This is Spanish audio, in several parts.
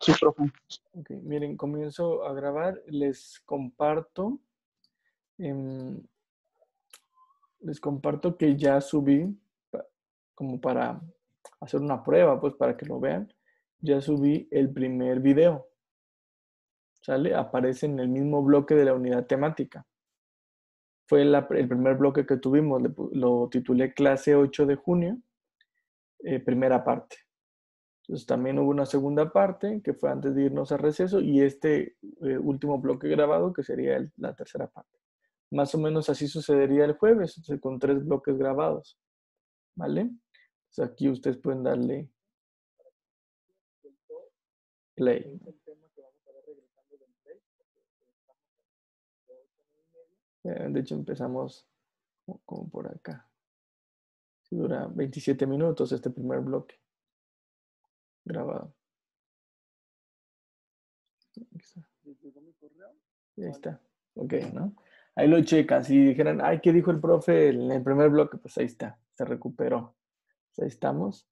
Sí, profe. Ok, miren, comienzo a grabar. Em, les comparto que ya subí, como para hacer una prueba, pues para que lo vean, ya subí el primer video. ¿Sale? Aparece en el mismo bloque de la unidad temática. Fue el primer bloque que tuvimos, lo titulé clase 8 de junio, primera parte. Entonces también hubo una segunda parte que fue antes de irnos a receso y este último bloque grabado que sería la tercera parte. Más o menos así sucedería el jueves, con 3 bloques grabados. ¿Vale? Entonces aquí ustedes pueden darle play. De hecho empezamos como por acá. Dura 27 minutos este primer bloque grabado. Ahí está. Ok, ¿no? Ahí lo checan. Si dijeran, ay, ¿qué dijo el profe en el primer bloque? Pues ahí está, se recuperó. Pues ahí estamos.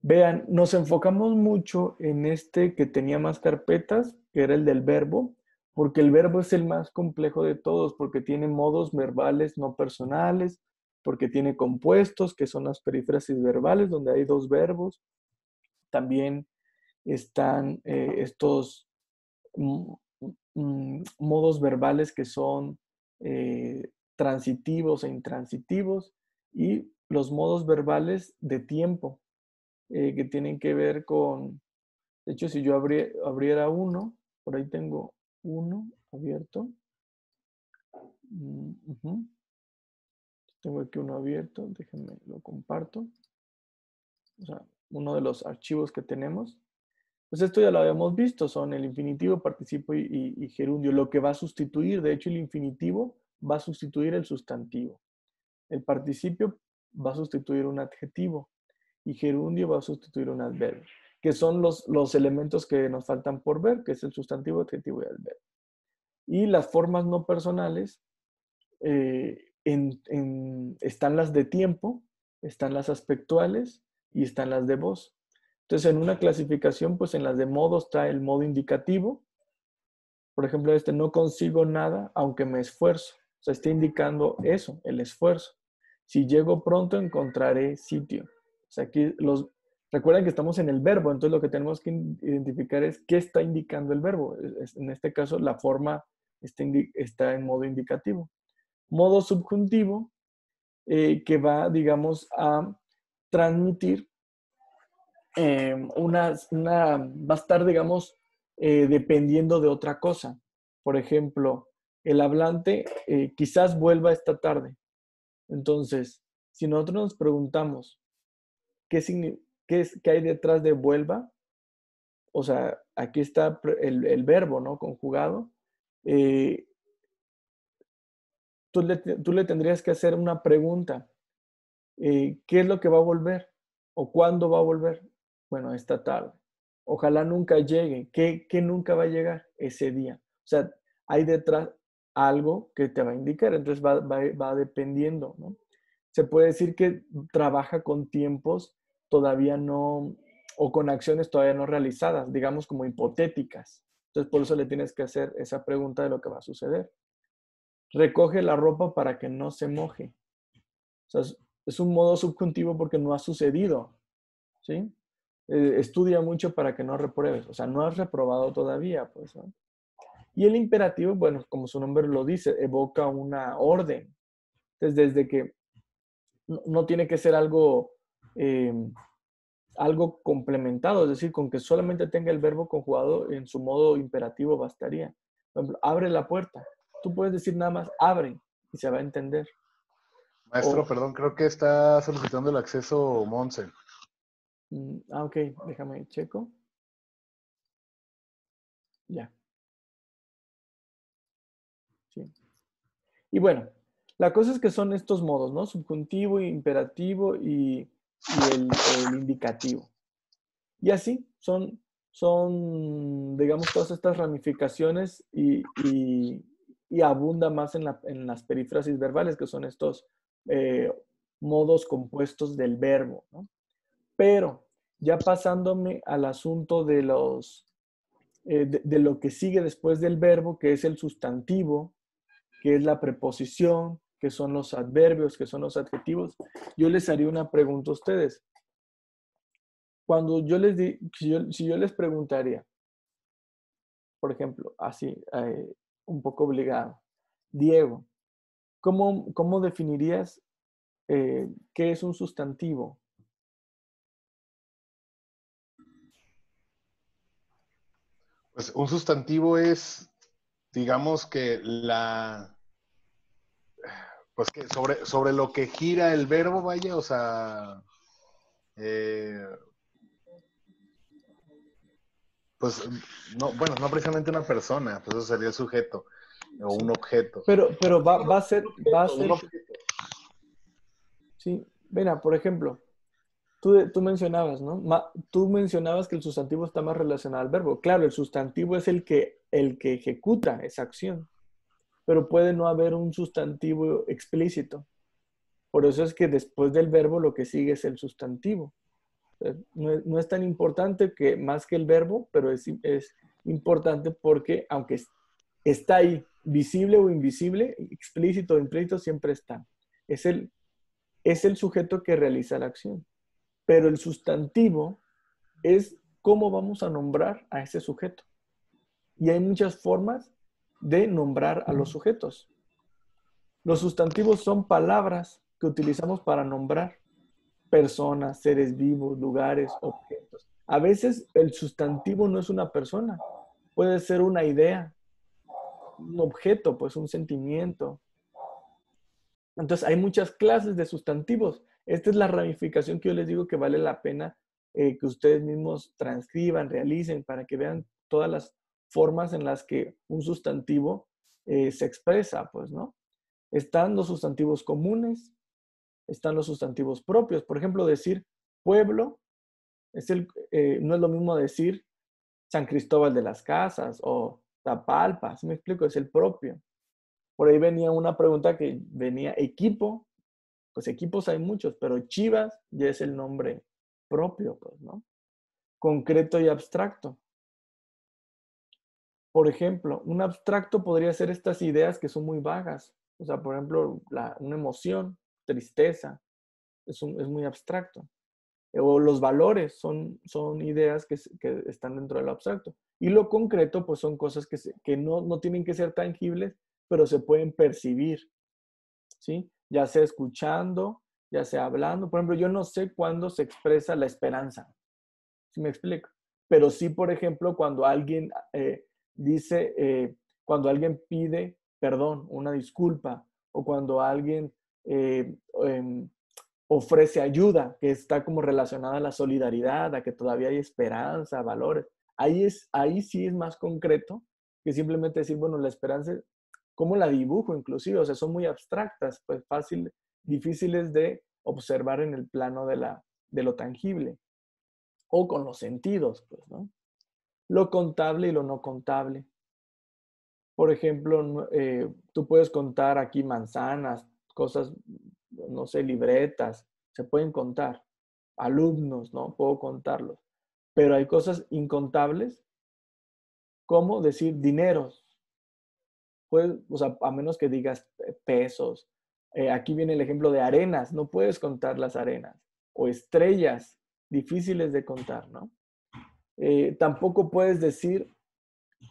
Vean, nos enfocamos mucho en este que tenía más carpetas, que era el del verbo, porque el verbo es el más complejo de todos, porque tiene modos verbales no personales, porque tiene compuestos, que son las perífrasis verbales, donde hay 2 verbos. También están estos modos verbales que son transitivos e intransitivos y los modos verbales de tiempo que tienen que ver con, de hecho, si yo abriera uno, por ahí tengo uno abierto. Tengo aquí uno abierto, déjenme lo comparto. O sea, uno de los archivos que tenemos. Pues esto ya lo habíamos visto, son el infinitivo, participo y gerundio. Lo que va a sustituir, de hecho, el infinitivo va a sustituir el sustantivo. El participio va a sustituir un adjetivo y gerundio va a sustituir un adverbio, que son los elementos que nos faltan por ver, que es el sustantivo, adjetivo y adverbio. Y las formas no personales, están las de tiempo, están las aspectuales y están las de voz. Entonces, en una clasificación, pues en las de modo está el modo indicativo. Por ejemplo, no consigo nada aunque me esfuerzo. O sea, está indicando eso, el esfuerzo. Si llego pronto, encontraré sitio. O sea, aquí recuerden que estamos en el verbo, entonces lo que tenemos que identificar es qué está indicando el verbo. En este caso, la forma está en modo indicativo. Modo subjuntivo, que va, digamos, a transmitir va a estar, digamos, dependiendo de otra cosa. Por ejemplo, el hablante quizás vuelva esta tarde. Entonces, si nosotros nos preguntamos qué hay detrás de vuelva, o sea, aquí está el verbo, ¿no? Conjugado. Eh, tú le tendrías que hacer una pregunta. ¿Qué es lo que va a volver? ¿O cuándo va a volver? Bueno, esta tarde. Ojalá nunca llegue. ¿Qué nunca va a llegar? Ese día. O sea, hay detrás algo que te va a indicar, entonces va dependiendo, ¿no? Se puede decir que trabaja con tiempos todavía no, o con acciones todavía no realizadas, digamos como hipotéticas. Entonces, por eso le tienes que hacer esa pregunta de lo que va a suceder. Recoge la ropa para que no se moje. O sea, es un modo subjuntivo porque no ha sucedido, ¿sí? Estudia mucho para que no repruebes, o sea, no has reprobado todavía, pues, ¿no? Y el imperativo, bueno, como su nombre lo dice, evoca una orden. Entonces, desde que no tiene que ser eh, algo complementado, es decir, con que solamente tenga el verbo conjugado en su modo imperativo bastaría. Por ejemplo, abre la puerta. Tú puedes decir nada más, abre, y se va a entender. Maestro, O, perdón, creo que está solicitando el acceso Monse. ok, déjame checo. Ya. Sí. Y bueno, la cosa es que son estos modos, ¿no? Subjuntivo, imperativo y el indicativo. Y así son, digamos, todas estas ramificaciones y abunda más en las perífrasis verbales, que son estos modos compuestos del verbo, ¿no? Pero Ya pasándome al asunto de de lo que sigue después del verbo, que es el sustantivo, que es la preposición, que son los adverbios, que son los adjetivos, yo les haría una pregunta a ustedes. Cuando yo les si yo les preguntaría, por ejemplo, así, un poco obligado, Diego, ¿cómo definirías qué es un sustantivo? Pues un sustantivo es, digamos que pues que sobre lo que gira el verbo, vaya, o sea, eh, pues no, bueno, no precisamente una persona, pues eso sería el sujeto o Sí. un objeto. Pero va a Un ser, objeto. sí, mira, por ejemplo, tú mencionabas, ¿no? Tú mencionabas que el sustantivo está más relacionado al verbo. Claro, el sustantivo es el que ejecuta esa acción, pero puede no haber un sustantivo explícito. Por eso es que después del verbo lo que sigue es el sustantivo. No es tan importante que más que el verbo, pero es importante porque aunque está ahí, visible o invisible, explícito o implícito, siempre está. Es es el sujeto que realiza la acción. Pero el sustantivo es cómo vamos a nombrar a ese sujeto. Y hay muchas formas de nombrar a los sujetos. Los sustantivos son palabras que utilizamos para nombrar personas, seres vivos, lugares, objetos. A veces el sustantivo no es una persona, puede ser una idea, un objeto, pues un sentimiento. Entonces hay muchas clases de sustantivos. Esta es la ramificación que yo les digo que vale la pena que ustedes mismos transcriban, realicen, para que vean todas las formas en las que un sustantivo se expresa, pues, ¿no? Están los sustantivos comunes, están los sustantivos propios. Por ejemplo, decir pueblo no es lo mismo decir San Cristóbal de las Casas o Tapalpa, ¿sí me explico? Es el propio. Por ahí venía una pregunta que venía equipo, pues equipos hay muchos, pero Chivas ya es el nombre propio, pues, ¿no? Concreto y abstracto. Por ejemplo, un abstracto podría ser estas ideas que son muy vagas. O sea, por ejemplo, una emoción, tristeza, es muy abstracto. O los valores son ideas que están dentro del abstracto. Y lo concreto, pues son cosas que no tienen que ser tangibles, pero se pueden percibir, ¿sí? Ya sea escuchando, ya sea hablando. Por ejemplo, yo no sé cuándo se expresa la esperanza, ¿sí me explico? Pero sí, por ejemplo, cuando alguien dice, cuando alguien pide perdón, una disculpa, o cuando alguien eh, em, ofrece ayuda, que está como relacionada a la solidaridad, a que todavía hay esperanza, valores. Ahí sí es más concreto que simplemente decir, bueno, la esperanza, ¿cómo la dibujo inclusive? O sea, son muy abstractas, pues difíciles de observar en el plano de lo tangible o con los sentidos, pues, ¿no? Lo contable y lo no contable. Por ejemplo, tú puedes contar aquí manzanas, cosas, no sé, libretas, se pueden contar. Alumnos, ¿no? Puedo contarlos. Pero hay cosas incontables, como decir dineros. Puedes, o sea, a menos que digas pesos. Aquí viene el ejemplo de arenas, no puedes contar las arenas. O estrellas, difíciles de contar, ¿no? Tampoco puedes decir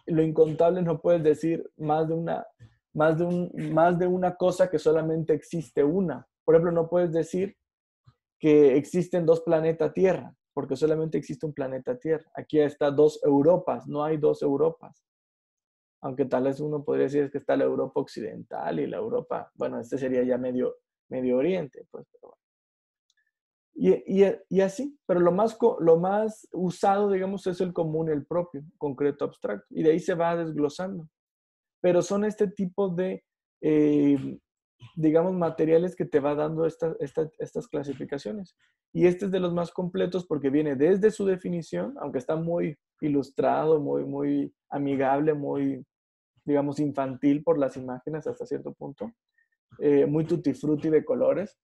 lo incontable, no puedes decir más de una cosa que solamente existe una. Por ejemplo, no puedes decir que existen dos planetas Tierra, porque solamente existe un planeta Tierra. Aquí está dos Europas, no hay dos Europas. Aunque tal vez uno podría decir que está la Europa occidental y la Europa, bueno, este sería ya Medio Oriente, pues, pero bueno. Y así, pero lo más usado, digamos, es el común, el propio, concreto, abstracto. Y de ahí se va desglosando. Pero son este tipo de, digamos, materiales que te va dando estas clasificaciones. Y este es de los más completos porque viene desde su definición, aunque está muy ilustrado, muy amigable, muy, digamos, infantil por las imágenes hasta cierto punto, muy tutti frutti de colores.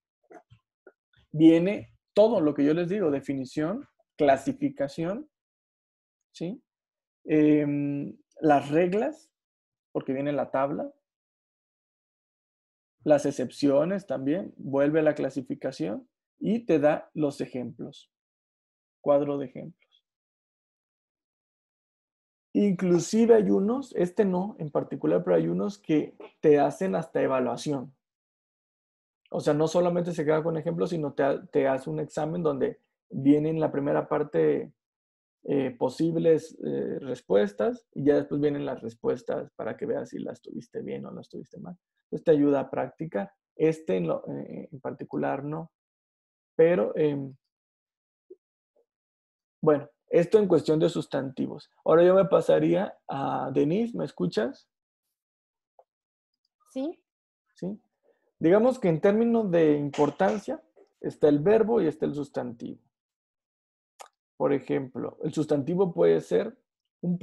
Viene todo lo que yo les digo, definición, clasificación, ¿sí? Las reglas, porque viene la tabla. Las excepciones también, vuelve a la clasificación y te da los ejemplos, cuadro de ejemplos. Inclusive hay unos, este no en particular, pero hay unos que te hacen hasta evaluación. O sea, no solamente se queda con ejemplos, sino te hace un examen donde viene en la primera parte posibles respuestas y ya después vienen las respuestas para que veas si las tuviste bien o las tuviste mal. Entonces te ayuda a practicar. Este en particular no. Pero, bueno, esto en cuestión de sustantivos. Ahora yo me pasaría a Denise, ¿me escuchas? Sí, ¿Sí? Digamos que en términos de importancia está el verbo y está el sustantivo. Por ejemplo, el sustantivo puede ser un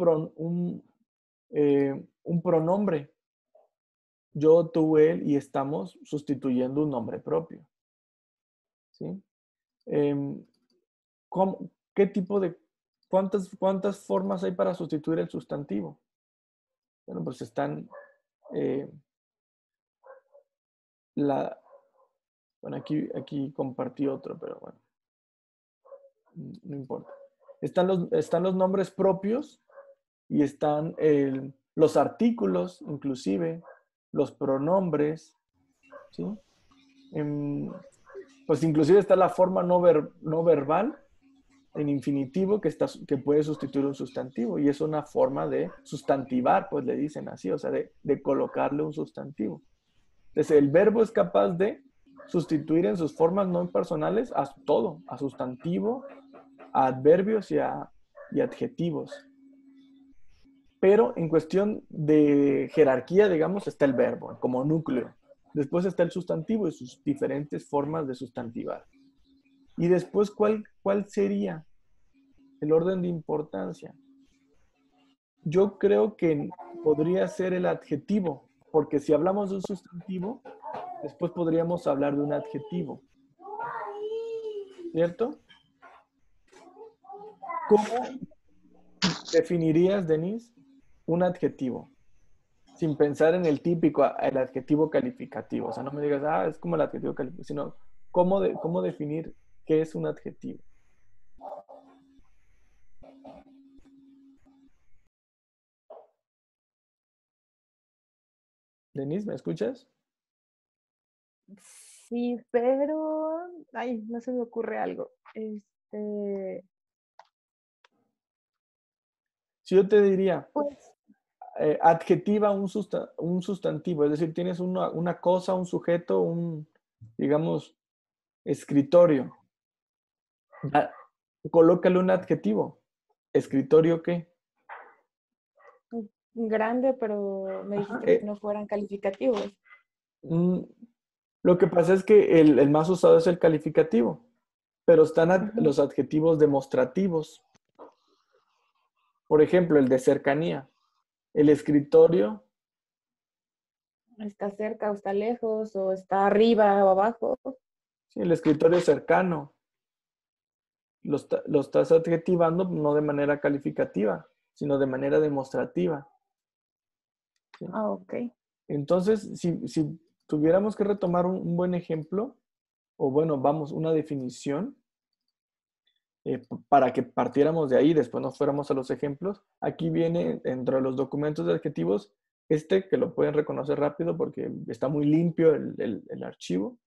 pronombre. Yo, tú, él y estamos sustituyendo un nombre propio. ¿Sí? Em, ¿Qué tipo de, cuántas formas hay para sustituir el sustantivo? Bueno, pues están, eh, bueno, aquí compartí otro, pero bueno, no importa. Están los nombres propios y están los artículos, inclusive, los pronombres, ¿sí? Pues inclusive está la forma no verbal en infinitivo que puede sustituir un sustantivo y es una forma de sustantivar, pues le dicen así, o sea, de colocarle un sustantivo. Entonces, el verbo es capaz de sustituir en sus formas no personales a todo, a sustantivo, a adverbios y adjetivos. Pero en cuestión de jerarquía, digamos, está el verbo como núcleo. Después está el sustantivo y sus diferentes formas de sustantivar. Y después, ¿cuál sería el orden de importancia? Yo creo que podría ser el adjetivo, porque si hablamos de un sustantivo, después podríamos hablar de un adjetivo, ¿cierto? ¿Cómo definirías, Denise, un adjetivo? Sin pensar en el típico, el adjetivo calificativo. O sea, no me digas, es como el adjetivo calificativo, sino cómo definir qué es un adjetivo. Denise, ¿me escuchas? sí, pero, ay, no se me ocurre algo. Si yo te diría, Pues, adjetiva un sustantivo, es decir, tienes una cosa, un sujeto, digamos, escritorio. Colócale un adjetivo. ¿Escritorio qué? grande, pero me Ajá, dijiste que no fueran calificativos. mm, lo que pasa es que el más usado es el calificativo, pero están Ujú. los adjetivos demostrativos. Por ejemplo, el de cercanía. El escritorio, Está cerca o está lejos, o está arriba o abajo. sí, el escritorio cercano. Lo estás adjetivando no de manera calificativa, sino de manera demostrativa. ¿Sí? Ah, ok. Entonces, si tuviéramos que retomar un buen ejemplo, o bueno, vamos, una definición, para que partiéramos de ahí, después nos fuéramos a los ejemplos, aquí viene entre los documentos de adjetivos, que lo pueden reconocer rápido porque está muy limpio el archivo.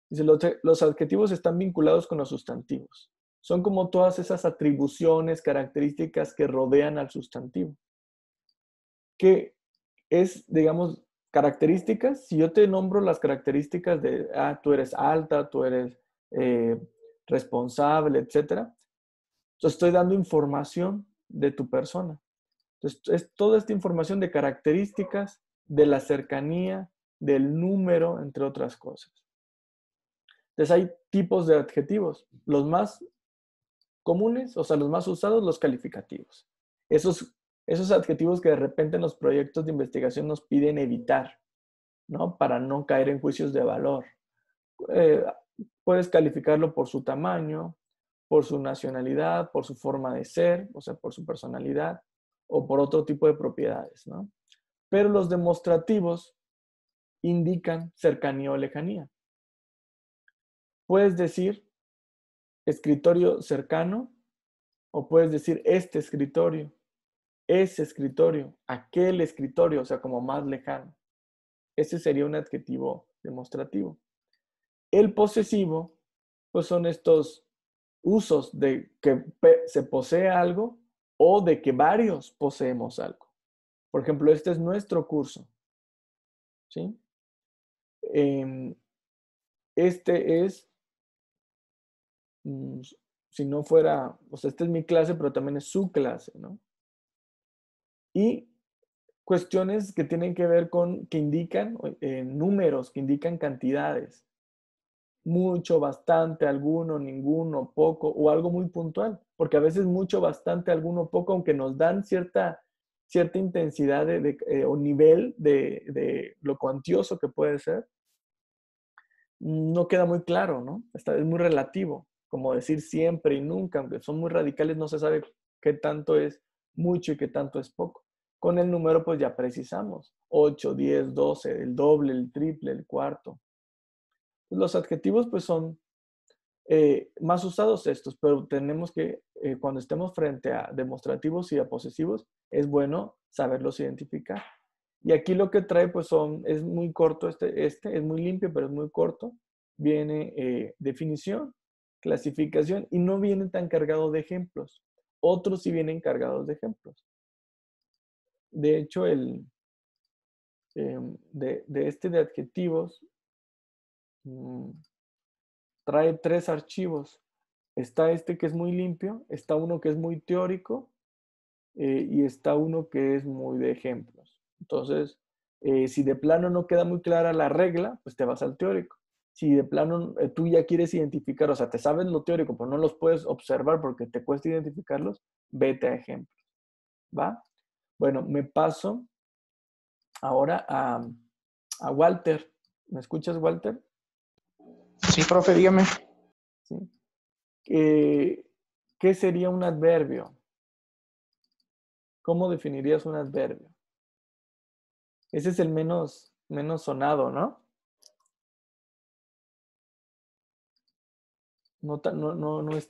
Dice, los adjetivos están vinculados con los sustantivos. Son como todas esas atribuciones, características que rodean al sustantivo. Que es, digamos, características. Si yo te nombro las características de, tú eres alta, tú eres eh, responsable, etcétera, entonces estoy dando información de tu persona. Entonces, es toda esta información de características, de la cercanía, del número, entre otras cosas. Entonces hay tipos de adjetivos. Los más comunes, o sea, los más usados, los calificativos. Esos adjetivos que de repente en los proyectos de investigación nos piden evitar, ¿no? Para no caer en juicios de valor. Eh, Puedes calificarlo por su tamaño, por su nacionalidad, por su forma de ser, o sea, por su personalidad o por otro tipo de propiedades, ¿no? Pero los demostrativos indican cercanía o lejanía. Puedes decir escritorio cercano o puedes decir este escritorio, ese escritorio, aquel escritorio, o sea, como más lejano. Ese sería un adjetivo demostrativo. El posesivo, pues son estos usos de que se posee algo o de que varios poseemos algo. Por ejemplo, este es nuestro curso, ¿sí? Este es, si no fuera, o sea, esta es mi clase, pero también es su clase, ¿no? Y cuestiones que tienen que ver con, que indican números, que indican cantidades. Mucho, bastante, alguno, ninguno, poco, o algo muy puntual. Porque a veces mucho, bastante, alguno, poco, aunque nos dan cierta intensidad o nivel de lo cuantioso que puede ser, no queda muy claro, ¿no? Es muy relativo, como decir siempre y nunca, aunque son muy radicales, no se sabe qué tanto es mucho y qué tanto es poco. Con el número, pues ya precisamos, 8, 10, 12, el doble, el triple, el cuarto. Los adjetivos, pues son más usados estos, pero tenemos que, cuando estemos frente a demostrativos y a posesivos, es bueno saberlos identificar. Y aquí lo que trae, pues es muy corto, es muy limpio, pero es muy corto. Viene definición, clasificación y no viene tan cargado de ejemplos. Otros sí vienen cargados de ejemplos. De hecho, de adjetivos, trae 3 archivos. Está este que es muy limpio, está uno que es muy teórico y está uno que es muy de ejemplos. Entonces, si de plano no queda muy clara la regla, pues te vas al teórico. Si de plano tú ya quieres identificar, o sea, te sabes lo teórico, pero no los puedes observar porque te cuesta identificarlos, vete a ejemplos. ¿Va? Bueno, me paso ahora a Walter. ¿Me escuchas, Walter? Sí, profe, dígame. ¿Sí? ¿Qué sería un adverbio? ¿Cómo definirías un adverbio? Ese es el menos sonado, ¿no? No es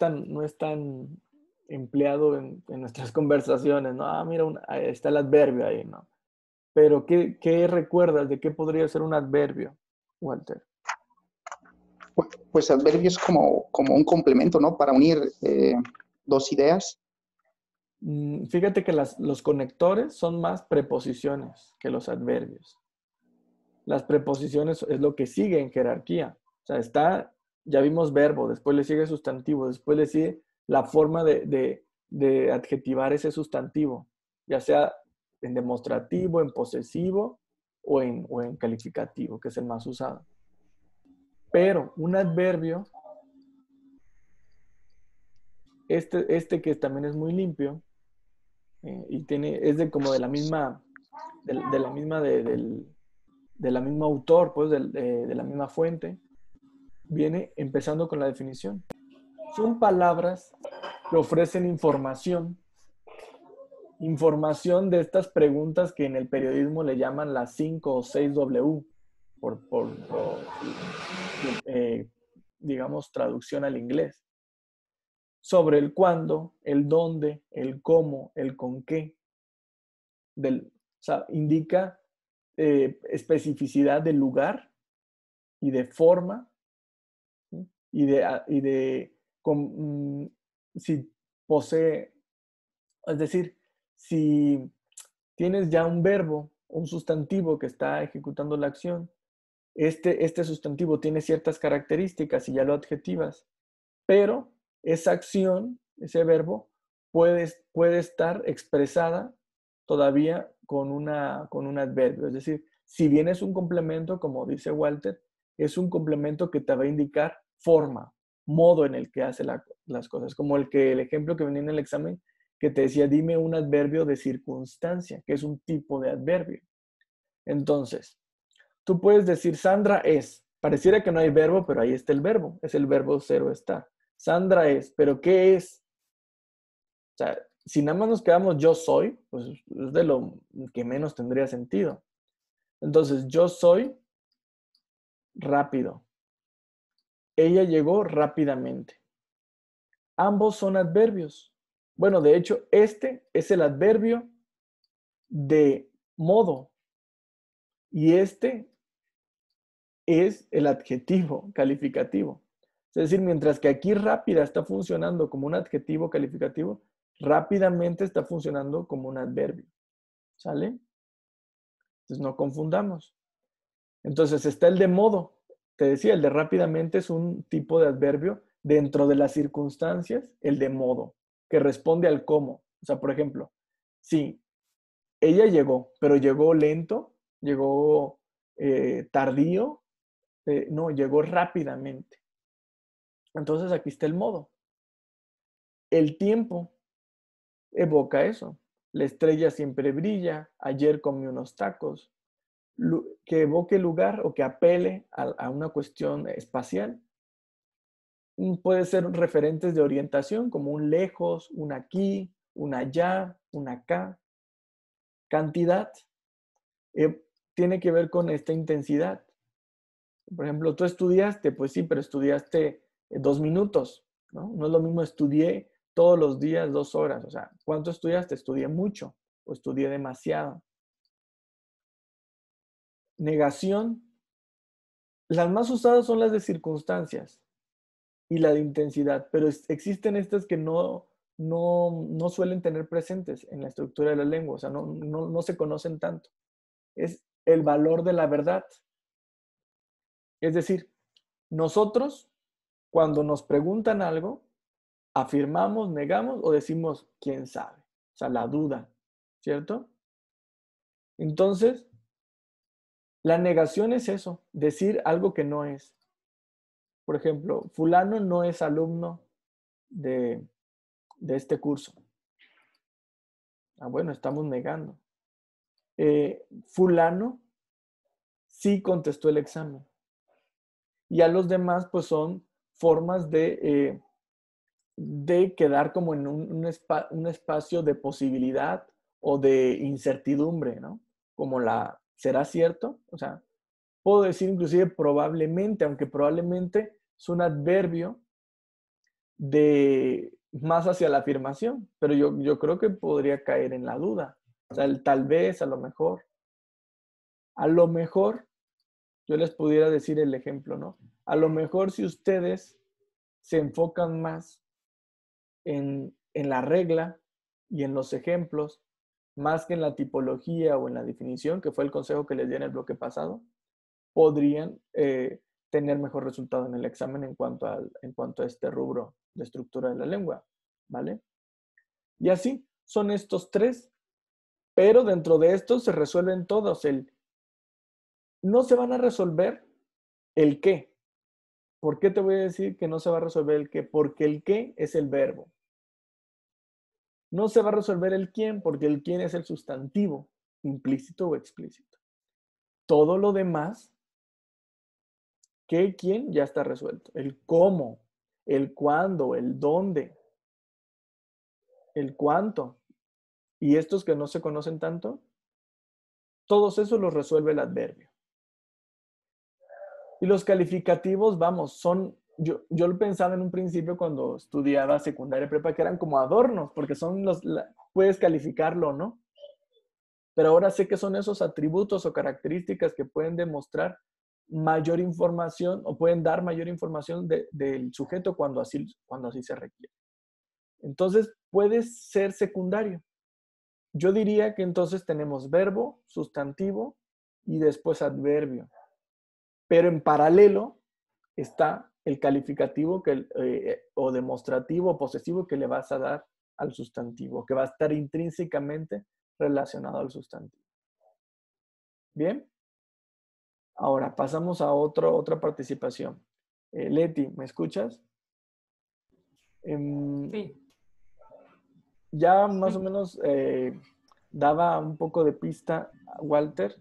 tan empleado en nuestras conversaciones, ¿no? Ah, mira, ahí está el adverbio ahí, ¿no? Pero, ¿qué recuerdas de qué podría ser un adverbio, Walter? Pues adverbio es como un complemento, ¿no? Para unir dos ideas. Fíjate que los conectores son más preposiciones que los adverbios. Las preposiciones es lo que sigue en jerarquía. O sea, ya vimos verbo, después le sigue sustantivo, después le sigue la forma de adjetivar ese sustantivo, ya sea en demostrativo, en posesivo o en calificativo, que es el más usado. Pero un adverbio, este que también es muy limpio, y es de la misma autor, pues, de la misma fuente, viene empezando con la definición. Son palabras que ofrecen información de estas preguntas que en el periodismo le llaman las 5 o 6 W, digamos, traducción al inglés. Sobre el cuándo, el dónde, el cómo, el con qué. O sea, indica especificidad del lugar y de forma, ¿sí? Si posee, es decir, si tienes ya un verbo, un sustantivo que está ejecutando la acción, este sustantivo tiene ciertas características y ya lo adjetivas, pero esa acción, ese verbo, puede estar expresada todavía con un adverbio. Es decir, si bien es un complemento, como dice Walter, es un complemento que te va a indicar forma, modo en el que hace las cosas. Como el ejemplo que venía en el examen, que te decía, dime un adverbio de circunstancia, que es un tipo de adverbio. Entonces, tú puedes decir, Sandra es. Pareciera que no hay verbo, pero ahí está el verbo. Es el verbo ser o estar. Sandra es, pero ¿qué es? O sea, si nada más nos quedamos yo soy, pues es de lo que menos tendría sentido. Entonces, yo soy rápido. Ella llegó rápidamente. Ambos son adverbios. Bueno, de hecho, este es el adverbio de modo y este es el adjetivo calificativo. Es decir, mientras que aquí rápida está funcionando como un adjetivo calificativo, rápidamente está funcionando como un adverbio. ¿Sale? Entonces no confundamos. Entonces está el de modo. Te decía, el de rápidamente es un tipo de adverbio dentro de las circunstancias, el de modo, que responde al cómo. O sea, por ejemplo, si ella llegó, pero llegó lento, llegó tardío, no, llegó rápidamente. Entonces aquí está el modo. El tiempo evoca eso. La estrella siempre brilla, ayer comí unos tacos, que evoque lugar o que apele a una cuestión espacial. Puede ser referentes de orientación como un lejos, un aquí, un allá, un acá. Cantidad tiene que ver con esta intensidad. Por ejemplo, tú estudiaste, pues sí, pero estudiaste 2 minutos, ¿no? No es lo mismo estudié todos los días 2 horas. O sea, ¿cuánto estudiaste? Estudié mucho o estudié demasiado. Negación. Las más usadas son las de circunstancias y la de intensidad, pero existen estas que no suelen tener presentes en la estructura de la lengua, o sea, no se conocen tanto. Es el valor de la verdad. Es decir, nosotros, cuando nos preguntan algo, afirmamos, negamos o decimos quién sabe. O sea, la duda, ¿cierto? Entonces, la negación es eso, decir algo que no es. Por ejemplo, fulano no es alumno de este curso. Ah, bueno, estamos negando. Fulano sí contestó el examen. Y a los demás, pues son formas de quedar como en un espacio de posibilidad o de incertidumbre, ¿no? Como ¿será cierto? O sea, puedo decir inclusive probablemente, aunque probablemente es un adverbio de más hacia la afirmación, pero yo creo que podría caer en la duda. O sea, el tal vez, a lo mejor. A lo mejor, yo les pudiera decir el ejemplo, ¿no? A lo mejor si ustedes se enfocan más en la regla y en los ejemplos, más que en la tipología o en la definición, que fue el consejo que les di en el bloque pasado, podrían tener mejor resultado en el examen en cuanto a este rubro de estructura de la lengua, ¿vale? Y así son estos tres, pero dentro de estos se resuelven todos. No se van a resolver el qué. ¿Por qué te voy a decir que no se va a resolver el qué? Porque el qué es el verbo. No se va a resolver el quién, porque el quién es el sustantivo, implícito o explícito. Todo lo demás, qué, quién, ya está resuelto. El cómo, el cuándo, el dónde, el cuánto. Y estos que no se conocen tanto, todos esos los resuelve el adverbio. Y los calificativos, vamos, yo lo pensaba en un principio cuando estudiaba secundaria y prepa, que eran como adornos, porque puedes calificarlo, ¿no? Pero ahora sé que son esos atributos o características que pueden demostrar mayor información o pueden dar mayor información del sujeto cuando así se requiere. Entonces, puede ser secundario. Yo diría que entonces tenemos verbo, sustantivo y después adverbio. Pero en paralelo está el calificativo o demostrativo o posesivo que le vas a dar al sustantivo, que va a estar intrínsecamente relacionado al sustantivo. ¿Bien? Ahora pasamos a otra participación. Leti, ¿me escuchas? Sí. Ya más o menos daba un poco de pista a Walter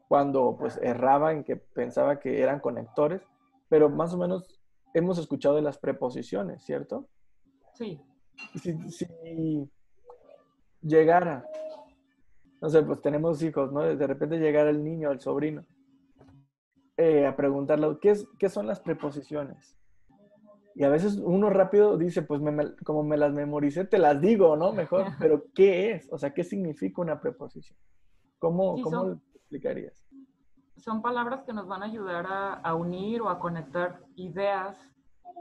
cuando pues erraba en que pensaba que eran conectores, pero más o menos hemos escuchado de las preposiciones, ¿cierto? Sí. Si llegara, no sé, pues tenemos hijos, ¿no? De repente llegara el niño, el sobrino, a preguntarle, ¿qué son las preposiciones? Y a veces uno rápido dice, pues como me las memoricé, te las digo, ¿no? Mejor, pero ¿qué es? O sea, ¿qué significa una preposición? ¿Cómo Sí, lo explicarías? son palabras que nos van a ayudar a unir o a conectar ideas,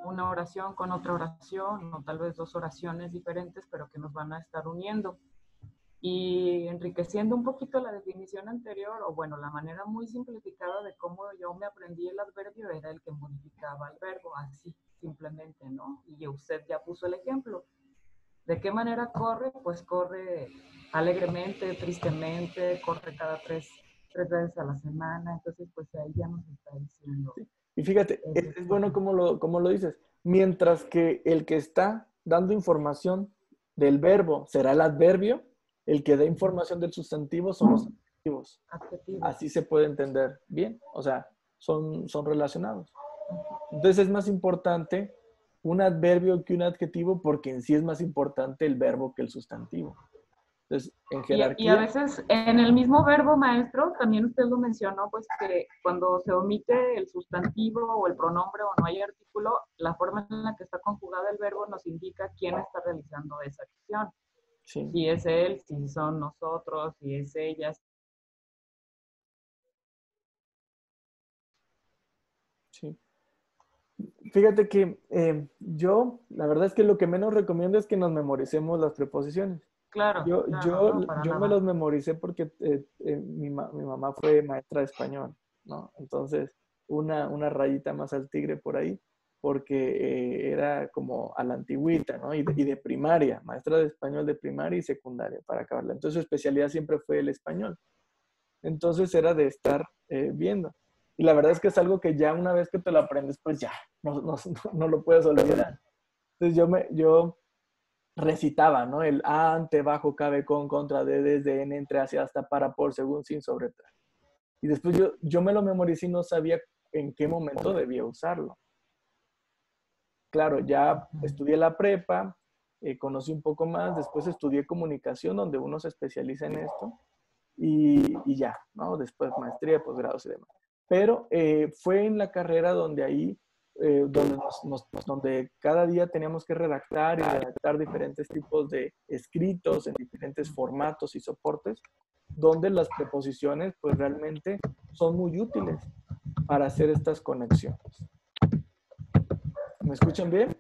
una oración con otra oración, o tal vez dos oraciones diferentes, pero que nos van a estar uniendo. Y enriqueciendo un poquito la definición anterior, o bueno, la manera muy simplificada de cómo yo me aprendí el adverbio era el que modificaba el verbo, así, simplemente, ¿no? Y usted ya puso el ejemplo. ¿De qué manera corre? Pues corre alegremente, tristemente, corre cada tres veces a la semana, entonces pues ahí ya nos está diciendo. Y fíjate, es bueno como lo dices. Mientras que el que está dando información del verbo será el adverbio, el que da información del sustantivo son los adjetivos. Así se puede entender bien, o sea, son relacionados. Entonces es más importante un adverbio que un adjetivo porque en sí es más importante el verbo que el sustantivo. Entonces, en jerarquía... Y a veces en el mismo verbo, maestro, también usted lo mencionó, pues que cuando se omite el sustantivo o el pronombre o no hay artículo, la forma en la que está conjugada el verbo nos indica quién está realizando esa acción. Sí. Si es él, si son nosotros, si es ella. Sí. Fíjate que yo, la verdad es que lo que menos recomiendo es que nos memoricemos las preposiciones. Claro, Yo me los memoricé porque mi mamá fue maestra de español, ¿no? Entonces, una rayita más al tigre por ahí, porque era como a la antigüita, ¿no? Y de primaria, maestra de español de primaria y secundaria para acabarla. Entonces, su especialidad siempre fue el español. Entonces, era de estar viendo. Y la verdad es que es algo que ya una vez que te lo aprendes, pues ya, no lo puedes olvidar. Entonces, yo recitaba, ¿no? El ante, bajo, cabe, con, contra, de, desde, en, entre, hacia, hasta, para, por, según, sin, sobre, tras. Y después yo me lo memoricé y no sabía en qué momento debía usarlo. Claro, ya estudié la prepa, conocí un poco más, después estudié comunicación, donde uno se especializa en esto, y ya, ¿no? Después maestría, posgrados y demás. Pero fue en la carrera donde ahí donde cada día teníamos que redactar y redactar diferentes tipos de escritos en diferentes formatos y soportes, donde las preposiciones pues realmente son muy útiles para hacer estas conexiones. ¿Me escuchan bien?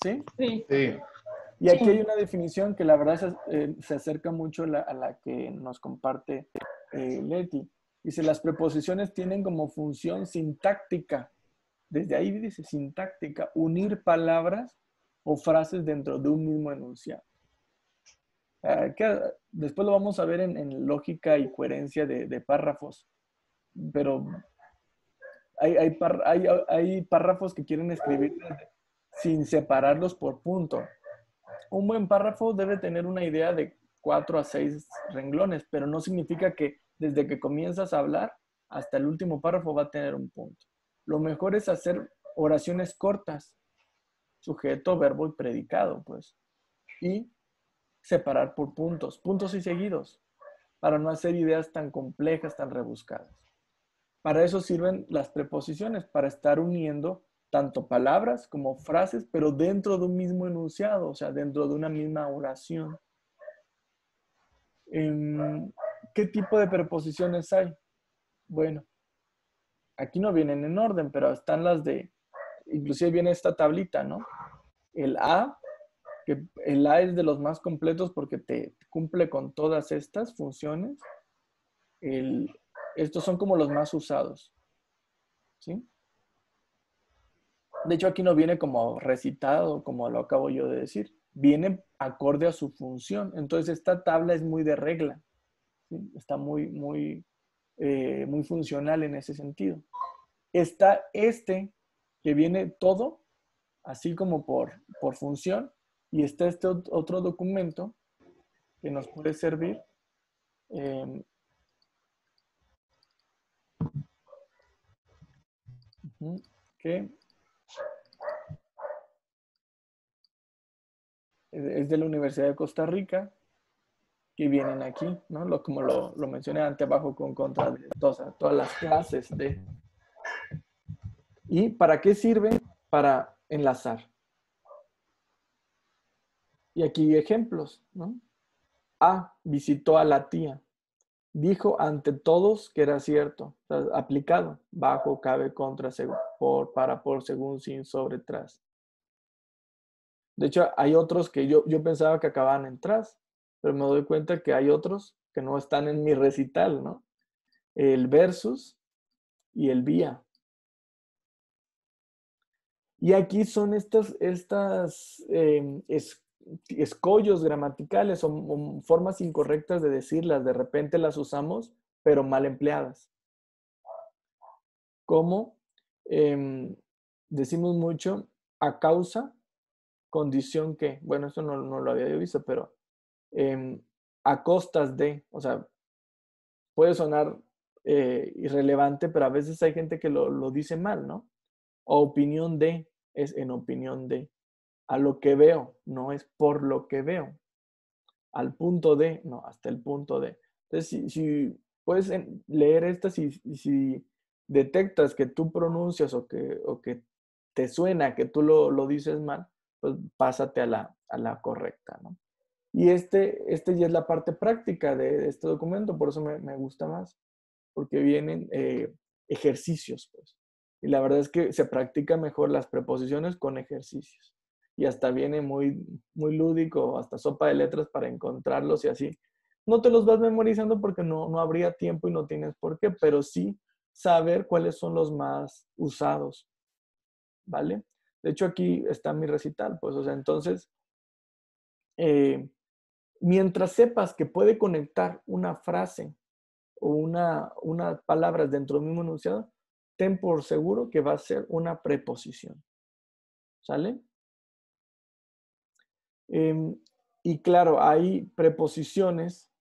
¿Sí? Sí. Sí. Y aquí hay una definición que la verdad se acerca mucho a la que nos comparte Leti. Dice, las preposiciones tienen como función sintáctica, desde ahí dice sintáctica, unir palabras o frases dentro de un mismo enunciado. Después lo vamos a ver en lógica y coherencia de párrafos, pero hay párrafos que quieren escribir sin separarlos por punto. Un buen párrafo debe tener una idea de 4 a 6 renglones, pero no significa que desde que comienzas a hablar hasta el último párrafo va a tener un punto. Lo mejor es hacer oraciones cortas, sujeto, verbo y predicado, pues, y separar por puntos y seguidos, para no hacer ideas tan complejas, tan rebuscadas. Para eso sirven las preposiciones, para estar uniendo tanto palabras como frases, pero dentro de un mismo enunciado, o sea, dentro de una misma oración. ¿Qué tipo de preposiciones hay? Bueno, aquí no vienen en orden, pero están las inclusive viene esta tablita, ¿no? El a, que el a es de los más completos porque te cumple con todas estas funciones. Estos son como los más usados, ¿sí? De hecho, aquí no viene como recitado, como lo acabo yo de decir. Viene acorde a su función. Entonces, esta tabla es muy de regla. ¿Sí? Está muy funcional en ese sentido. Está que viene todo, así como por función. Y está este otro documento que nos puede servir. que es de la Universidad de Costa Rica, que vienen aquí, ¿no? Como lo mencioné antes, abajo con contra de todas las clases de... ¿Y para qué sirven? Para enlazar. Y aquí ejemplos, ¿no? A, visitó a la tía. Dijo ante todos que era cierto. O sea, aplicado. Bajo, cabe, contra, por, para, por, según, sin, sobre, tras. De hecho, hay otros que yo pensaba que acababan en tras, pero me doy cuenta que hay otros que no están en mi recital, ¿no? El versus y el vía. Y aquí son estas escollos gramaticales o formas incorrectas de decirlas. De repente las usamos, pero mal empleadas. Como decimos mucho a causa, condición que, bueno, esto no lo había yo visto, pero a costas de, o sea, puede sonar irrelevante, pero a veces hay gente que lo dice mal, ¿no? O opinión de, es en opinión de. A lo que veo, no es por lo que veo. Al punto de, no, hasta el punto de. Entonces, si puedes leer estas y si detectas que tú pronuncias o que te suena que tú lo dices mal, pues pásate a la correcta, ¿no? Y este ya es la parte práctica de este documento, por eso me gusta más, porque vienen ejercicios, pues. Y la verdad es que se practica mejor las preposiciones con ejercicios. Y hasta viene muy, muy lúdico, hasta sopa de letras para encontrarlos y así. No te los vas memorizando porque no habría tiempo y no tienes por qué, pero sí saber cuáles son los más usados, ¿vale? De hecho, aquí está mi recital, pues, o sea, entonces, mientras sepas que puede conectar una frase o una palabra dentro del mismo enunciado, ten por seguro que va a ser una preposición. ¿Sale? Y claro, hay preposiciones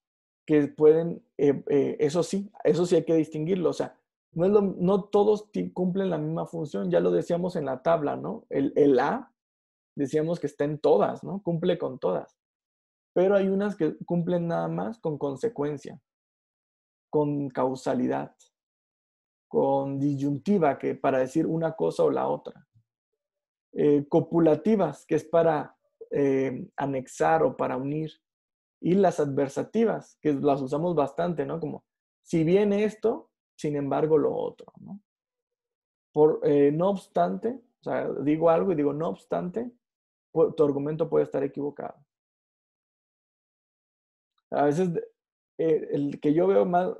que pueden, eso sí hay que distinguirlo. O sea, no todos cumplen la misma función. Ya lo decíamos en la tabla, ¿no? El a, decíamos que está en todas, ¿no? Cumple con todas. Pero hay unas que cumplen nada más con consecuencia, con causalidad, con disyuntiva, que para decir una cosa o la otra. Copulativas, que es para anexar o para unir. Y las adversativas, que las usamos bastante, ¿no? Como, si bien esto, sin embargo lo otro, ¿no? No obstante, o sea, digo algo y digo, no obstante, tu argumento puede estar equivocado. A veces el que yo veo más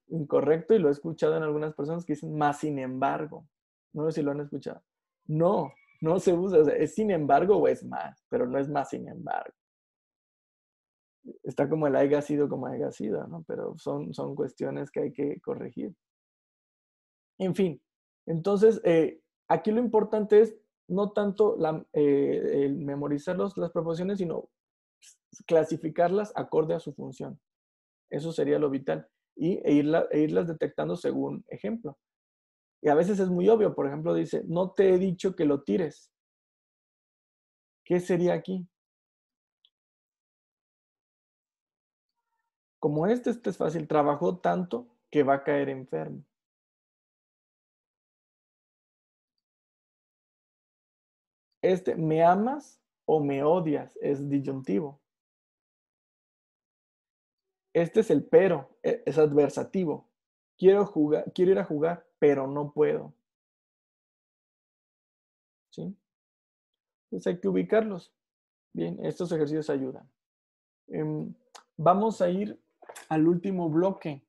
incorrecto, y lo he escuchado en algunas personas que dicen más sin embargo. No sé si lo han escuchado. No se usa. O sea, es sin embargo o es más, pero no es más sin embargo. Está como el haya sido como haya sido, ¿no? Pero son cuestiones que hay que corregir. En fin, entonces, aquí lo importante es no tanto el memorizar las preposiciones, sino clasificarlas acorde a su función. Eso sería lo vital. E irlas detectando según ejemplo. Y a veces es muy obvio. Por ejemplo, dice, no te he dicho que lo tires. ¿Qué sería aquí? Como este es fácil. Trabajó tanto que va a caer enfermo. ¿Me amas o me odias? Es disyuntivo. Este es el pero, es adversativo. Quiero ir a jugar, pero no puedo. ¿Sí? Entonces hay que ubicarlos. Bien, estos ejercicios ayudan. Vamos a ir al último bloque,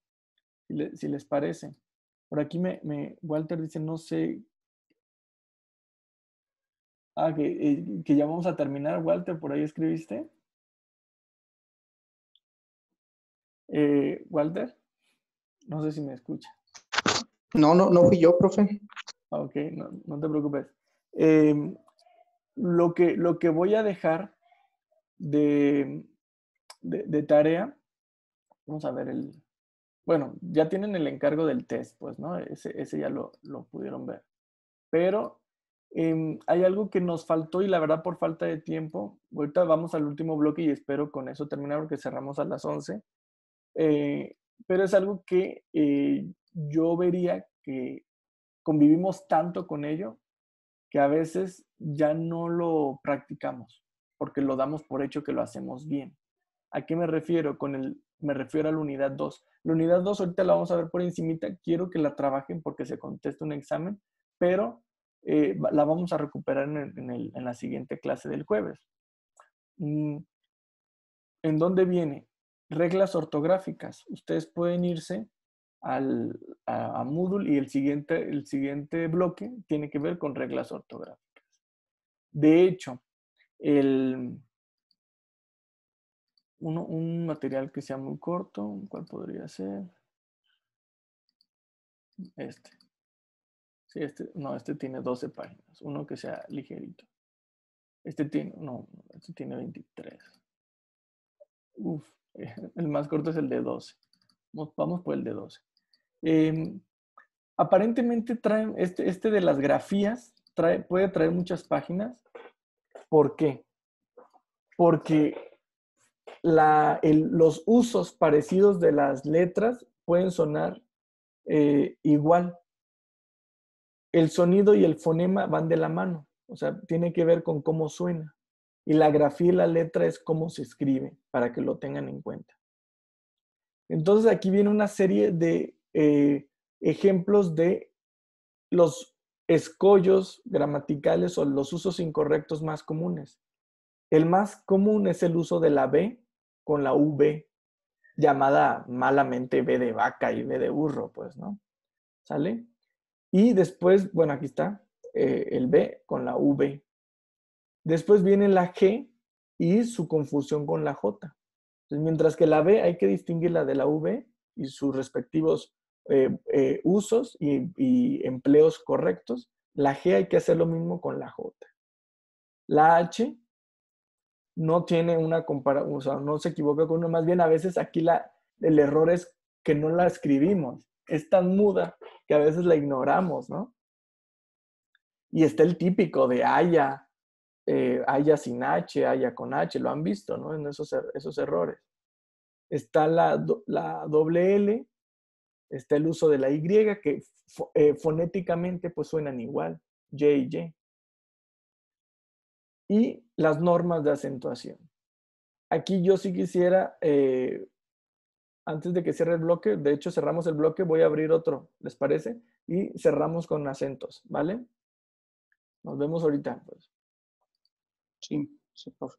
si les parece. Por aquí Walter dice, no sé. Que ya vamos a terminar, Walter, por ahí escribiste. Walter, no sé si me escucha. No fui yo, profe. Ok, no te preocupes. Lo que voy a dejar de tarea, vamos a ver bueno, ya tienen el encargo del test, pues, ¿no? Ese ya lo pudieron ver. Pero hay algo que nos faltó y la verdad por falta de tiempo, ahorita vamos al último bloque y espero con eso terminar porque cerramos a las 11. Pero es algo que yo vería que convivimos tanto con ello que a veces ya no lo practicamos porque lo damos por hecho que lo hacemos bien. ¿A qué me refiero? Me refiero a la unidad 2. La unidad 2 ahorita la vamos a ver por encimita. Quiero que la trabajen porque se contesta un examen, pero la vamos a recuperar en la siguiente clase del jueves. ¿En dónde viene? Reglas ortográficas. Ustedes pueden irse a Moodle y el siguiente bloque tiene que ver con reglas ortográficas. De hecho, un material que sea muy corto, ¿cuál podría ser? Este. Sí, este tiene 12 páginas. Uno que sea ligerito. Este tiene 23. Uf, el más corto es el de 12. Vamos por el de 12. Aparentemente traen, este de las grafías puede traer muchas páginas. ¿Por qué? Porque los usos parecidos de las letras pueden sonar igual. El sonido y el fonema van de la mano, o sea, tiene que ver con cómo suena. Y la grafía y la letra es cómo se escribe, para que lo tengan en cuenta. Entonces aquí viene una serie de ejemplos de los escollos gramaticales o los usos incorrectos más comunes. El más común es el uso de la B con la V, llamada malamente B de vaca y B de burro, pues, ¿no? ¿Sale? Y después, bueno, aquí está el B con la V. Después viene la G y su confusión con la J. Entonces, mientras que la B hay que distinguirla de la V y sus respectivos usos y empleos correctos, la G hay que hacer lo mismo con la J. La H no tiene una comparación, o sea, no se equivoca con uno, más bien a veces aquí el error es que no la escribimos. Es tan muda que a veces la ignoramos, ¿no? Y está el típico de haya sin H, haya con H, lo han visto, ¿no? En esos errores. Está la doble L, está el uso de la Y, que fonéticamente pues suenan igual, Y y Y. Y las normas de acentuación. Aquí yo sí quisiera, antes de que cierre el bloque, de hecho cerramos el bloque, voy a abrir otro, ¿les parece? Y cerramos con acentos, ¿vale? Nos vemos ahorita, pues. Sí, sí, profe.